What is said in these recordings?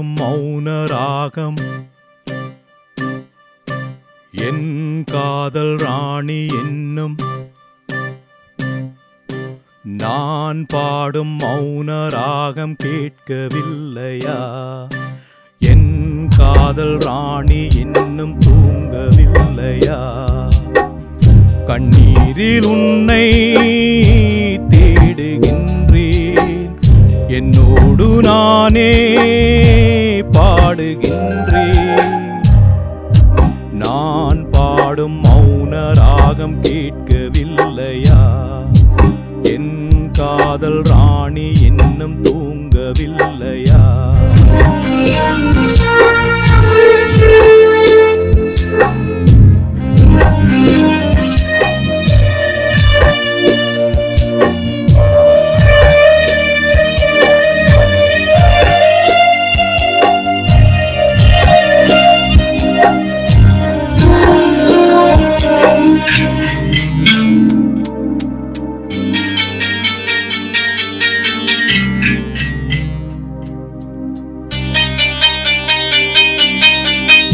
பாடும் மௌன ராகம் என் காதல் ராணி என்னும் நான் பாடும் மௌன ராகம் கேட்கவில்லையா? என் காதல் ராணி இன்னும் தூங்கவில்லையா? கண்ணீரில் உன்னை தேடுகின்றேன், என்னோடு நானே பாடுகின்றேன். நான் பாடும் மௌன ராகம் கேட்கவில்லையா? என் காதல் ராணி இன்னும் தூங்கவில்லையா?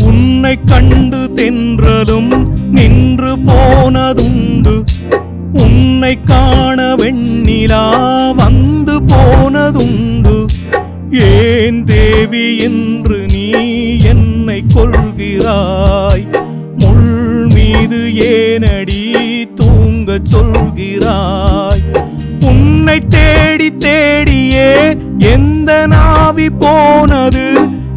உன்னை கண்டு தென்றலும் நின்று போனதுண்டு, உன்னை காண வெண்ணிலா வந்து போனதுண்டு. ஏன் தேவி என்று நீ என்னை கொள்கிறாய்? முள் மீது ஏனடி தூங்க சொல்கிறாய்? உன்னை தேடி தேடியே எந்த நாவி போனது,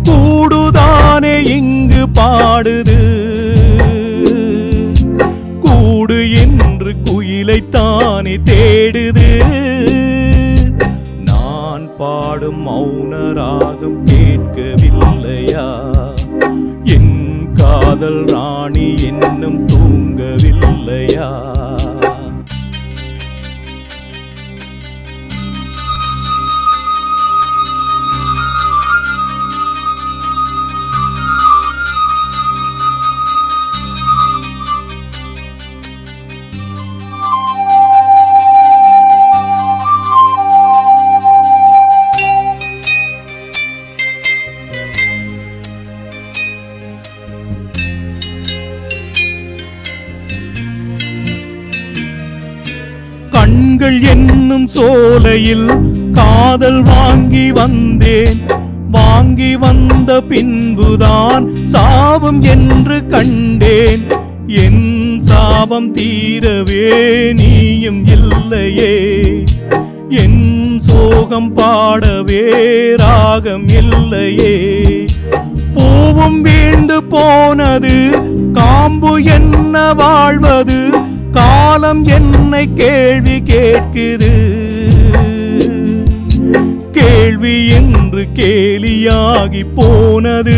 கூடுதானே இங்கு பாடுது. கூடு என்று குயிலைத்தானே தேடுது. நான் பாடும் மௌன ராகம் கேட்கவில்லையா? என் காதல் ராணி இன்னும் தூங்கவில்லையா? கண்கள் என்னும் சோலையில் காதல் வாங்கி வந்தேன். வாங்கி வந்த பின்புதான் சாபம் என்று கண்டேன். என் சாபம் தீரவே நீயும் இல்லையே, என் சோகம் பாடவே ராகம் இல்லையே. பூவும் வீழ்ந்து போனது, காம்பு என்ன வாழ்வது? காலம் என்னை கேள்வி கேட்குது. கேள்வி என்று கேலியாகி போனது.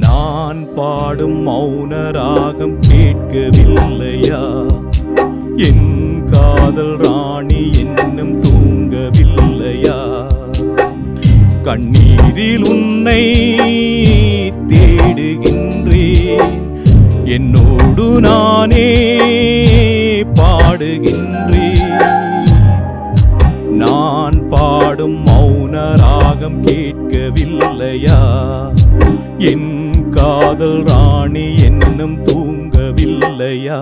நான் பாடும் மௌன ராகம் கேட்கவில்லையா? என் காதல் ராணி இன்னும் தூங்கவில்லையா? கண்ணீரில் உன்னை தேடுகின்றேன், என்னோடு நானே பாடுகின்றேன். நான் பாடும் மௌன ராகம் கேட்கவில்லையா? என் காதல் ராணி இன்னும் தூங்கவில்லையா?